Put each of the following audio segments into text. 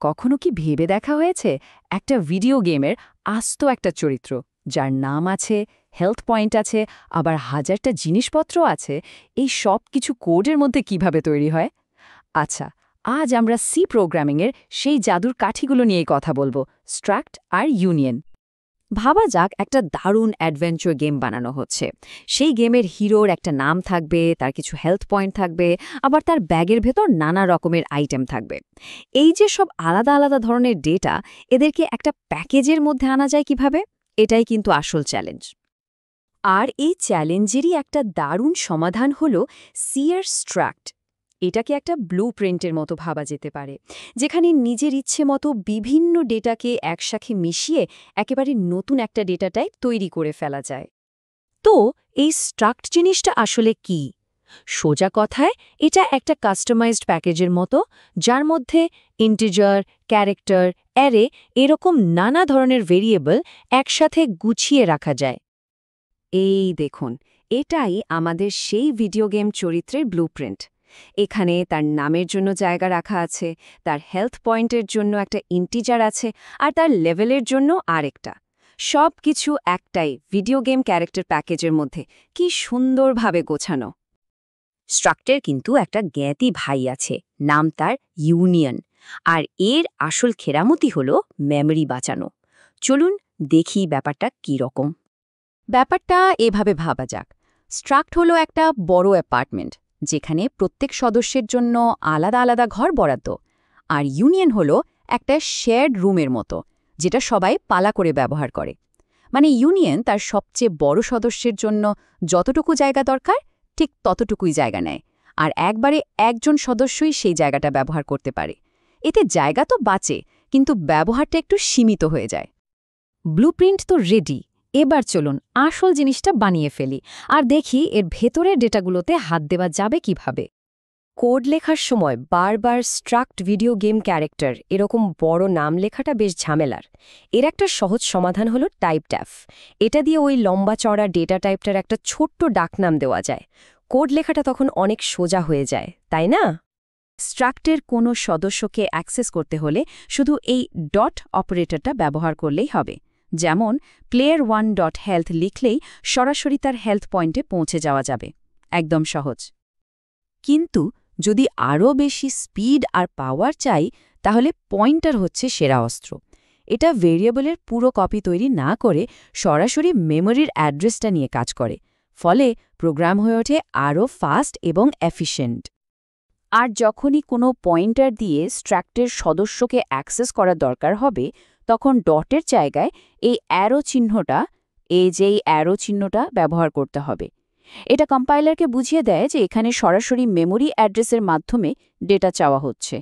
কখনো কি ভেবে দেখা হয়েছে একটা ভিডিও গেমের আস্ত একটা চরিত্র যার নাম আছে, হেলথ পয়েন্ট আছে, আবার হাজারটা জিনিসপত্র আছে, এই সব কিছু কোডের মধ্যে কিভাবে তৈরি হয়? আচ্ছা, আজ আমরা সি প্রোগ্রামিংয়ের সেই জাদুর কাঠিগুলো নিয়েই কথা বলবো, স্ট্রাক্ট আর ইউনিয়ন। ভাবা যাক একটা দারুণ অ্যাডভেঞ্চার গেম বানানো হচ্ছে। সেই গেমের হিরোর একটা নাম থাকবে, তার কিছু হেলথ পয়েন্ট থাকবে, আবার তার ব্যাগের ভেতর নানা রকমের আইটেম থাকবে। এই যে সব আলাদা আলাদা ধরনের ডেটা, এদেরকে একটা প্যাকেজের মধ্যে আনা যায় কিভাবে? এটাই কিন্তু আসল চ্যালেঞ্জ। আর এই চ্যালেঞ্জেরই একটা দারুণ সমাধান হল সিয়ার স্ট্রাক্ট। এটাকে একটা ব্লুপ্রিন্টের মতো ভাবা যেতে পারে, যেখানে নিজের ইচ্ছে মতো বিভিন্ন ডেটাকে একসাথে মিশিয়ে একেবারে নতুন একটা ডেটা টাইপ তৈরি করে ফেলা যায়। তো এই স্ট্রাক্ট জিনিসটা আসলে কি? সোজা কথায় এটা একটা কাস্টমাইজড প্যাকেজের মতো, যার মধ্যে ইন্টিজার, ক্যারেক্টার, অ্যারে এরকম নানা ধরনের ভেরিয়েবল একসাথে গুছিয়ে রাখা যায়। এই দেখুন, এটাই আমাদের সেই ভিডিও গেম চরিত্রের ব্লুপ্রিন্ট। এখানে তার নামের জন্য জায়গা রাখা আছে, তার হেলথ পয়েন্টের জন্য একটা ইন্টিজার আছে, আর তার লেভেলের জন্য আরেকটা। সব কিছু একটাই ভিডিও গেম ক্যারেক্টার প্যাকেজের মধ্যে। কি সুন্দরভাবে গোছানো! স্ট্রাক্টের কিন্তু একটা জ্ঞাতি ভাই আছে, নাম তার ইউনিয়ন। আর এর আসল খেরামতি হল মেমরি বাঁচানো। চলুন দেখি ব্যাপারটা কী রকম। ব্যাপারটা এভাবে ভাবা যাক। স্ট্রাক্ট হলো একটা বড় অ্যাপার্টমেন্ট, যেখানে প্রত্যেক সদস্যের জন্য আলাদা আলাদা ঘর বরাদ্দ। আর ইউনিয়ন হলো একটা শেয়ার্ড রুমের মতো, যেটা সবাই পালা করে ব্যবহার করে। মানে ইউনিয়ন তার সবচেয়ে বড় সদস্যের জন্য যতটুকু জায়গা দরকার ঠিক ততটুকুই জায়গা নেয়, আর একবারে একজন সদস্যই সেই জায়গাটা ব্যবহার করতে পারে। এতে জায়গা তো বাঁচে, কিন্তু ব্যবহারটা একটু সীমিত হয়ে যায়। ব্লুপ্রিন্ট তো রেডি, এবার চলুন আসল জিনিসটা বানিয়ে ফেলি আর দেখি এর ভেতরের ডেটাগুলোতে হাত দেওয়া যাবে কিভাবে। কোড লেখার সময় বারবার স্ট্রাক্ট ভিডিও গেম ক্যারেক্টার এরকম বড় নাম লেখাটা বেশ ঝামেলার। এর একটা সহজ সমাধান হলো টাইপ ট্যাফ। এটা দিয়ে ওই লম্বা চড়া ডেটা টাইপটার একটা ছোট্ট ডাকনাম দেওয়া যায়। কোড লেখাটা তখন অনেক সোজা হয়ে যায়, তাই না? স্ট্রাক্টের কোনো সদস্যকে অ্যাক্সেস করতে হলে শুধু এই ডট অপারেটরটা ব্যবহার করলেই হবে। যেমন player1.health লিখলেই সরাসরি তার হেলথ পয়েন্টে পৌঁছে যাওয়া যাবে। একদম সহজ। কিন্তু যদি আরও বেশি স্পিড আর পাওয়ার চাই, তাহলে পয়েন্টার হচ্ছে সেরা অস্ত্র। এটা ভেরিয়েবলের পুরো কপি তৈরি না করে সরাসরি মেমোরির অ্যাড্রেসটা নিয়ে কাজ করে। ফলে প্রোগ্রাম হয়ে ওঠে আরও ফাস্ট এবং এফিশিয়েন্ট। আর যখনই কোনো পয়েন্টার দিয়ে স্ট্রাক্টের সদস্যকে অ্যাক্সেস করার দরকার হবে, তখন ডটের জায়গায় এই অ্যারো চিহ্নটা ব্যবহার করতে হবে। এটা কম্পাইলারকে বুঝিয়ে দেয় যে এখানে সরাসরি মেমোরি অ্যাড্রেসের মাধ্যমে ডেটা চাওয়া হচ্ছে।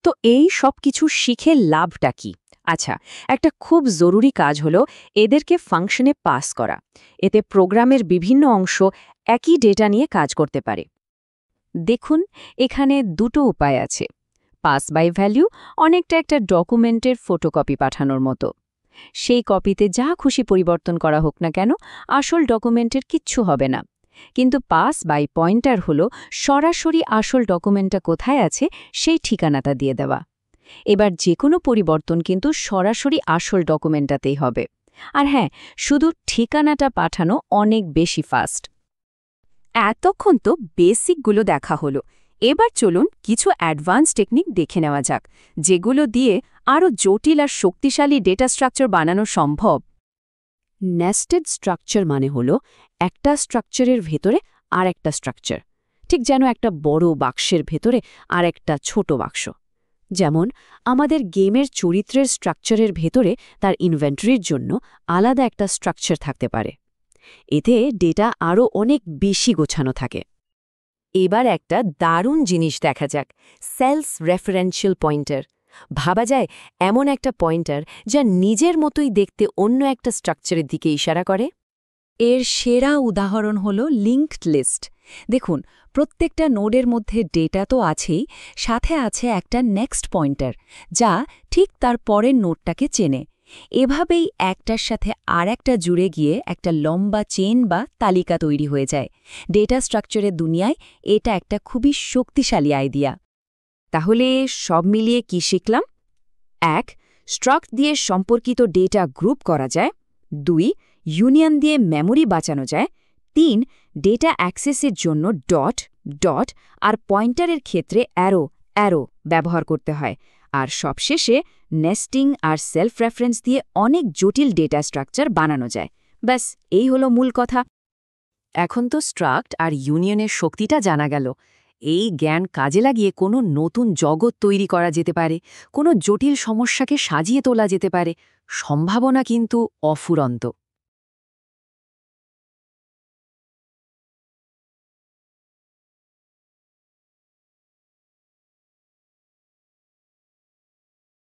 তো এই সব কিছু শিখে লাভটা কি? আচ্ছা, একটা খুব জরুরি কাজ হলো এদেরকে ফাংশনে পাস করা। এতে প্রোগ্রামের বিভিন্ন অংশ একই ডেটা নিয়ে কাজ করতে পারে। দেখুন, এখানে দুটো উপায় আছে। পাস বাই ভ্যালু অনেকটা একটা ডকুমেন্টের ফটোকপি পাঠানোর মতো। সেই কপিতে যা খুশি পরিবর্তন করা হোক না কেন, আসল ডকুমেন্টের কিচ্ছু হবে না। কিন্তু পাস বাই পয়েন্টার হলো সরাসরি আসল ডকুমেন্টটা কোথায় আছে সেই ঠিকানাটা দিয়ে দেওয়া। এবার যে কোনো পরিবর্তন কিন্তু সরাসরি আসল ডকুমেন্টটাতেই হবে। আর হ্যাঁ, শুধু ঠিকানাটা পাঠানো অনেক বেশি ফাস্ট। এতক্ষণ তো বেসিকগুলো দেখা হলো। এবার চলুন কিছু অ্যাডভান্স টেকনিক দেখে নেওয়া যাক, যেগুলো দিয়ে আরও জটিল আর শক্তিশালী ডেটা স্ট্রাকচার বানানো সম্ভব। নেস্টেড স্ট্রাকচার মানে হলো একটা স্ট্রাকচারের ভেতরে আর একটা স্ট্রাকচার, ঠিক যেন একটা বড় বাক্সের ভেতরে আর একটা ছোট বাক্স। যেমন আমাদের গেমের চরিত্রের স্ট্রাকচারের ভেতরে তার ইনভেন্টরির জন্য আলাদা একটা স্ট্রাকচার থাকতে পারে। এতে ডেটা আরও অনেক বেশি গোছানো থাকে। এবার একটা দারুণ জিনিস দেখা যাক, সেলস রেফারেন্সিয়াল পয়েন্টার। ভাবা যায় এমন একটা পয়েন্টার যা নিজের মতোই দেখতে অন্য একটা স্ট্রাকচারের দিকে ইশারা করে। এর সেরা উদাহরণ হল লিঙ্কড লিস্ট। দেখুন, প্রত্যেকটা নোডের মধ্যে ডেটা তো আছেই, সাথে আছে একটা নেক্সট পয়েন্টার, যা ঠিক তার পরের নোডটাকে চেনে। এভাবেই একটার সাথে আর একটা জুড়ে গিয়ে একটা লম্বা চেন বা তালিকা তৈরি হয়ে যায়। ডেটা স্ট্রাকচারের দুনিয়ায় এটা একটা খুবই শক্তিশালী আইডিয়া। তাহলে সব মিলিয়ে কি শিখলাম? 1. স্ট্রাক্ট দিয়ে সম্পর্কিত ডেটা গ্রুপ করা যায়। 2. ইউনিয়ন দিয়ে মেমরি বাঁচানো যায়। 3. ডেটা অ্যাক্সেসের জন্য ডট ডট আর পয়েন্টারের ক্ষেত্রে অ্যারো ব্যবহার করতে হয়। আর সবশেষে নেস্টিং আর সেলফ রেফারেন্স দিয়ে অনেক জটিল ডেটা স্ট্রাকচার বানানো যায়। ব্যাস এই হলো মূল কথা। এখন তো স্ট্রাক্ট আর ইউনিয়নের শক্তিটা জানা গেল। এই জ্ঞান কাজে লাগিয়ে কোনো নতুন জগৎ তৈরি করা যেতে পারে, কোনো জটিল সমস্যাকে সাজিয়ে তোলা যেতে পারে। সম্ভাবনা কিন্তু অফুরন্ত।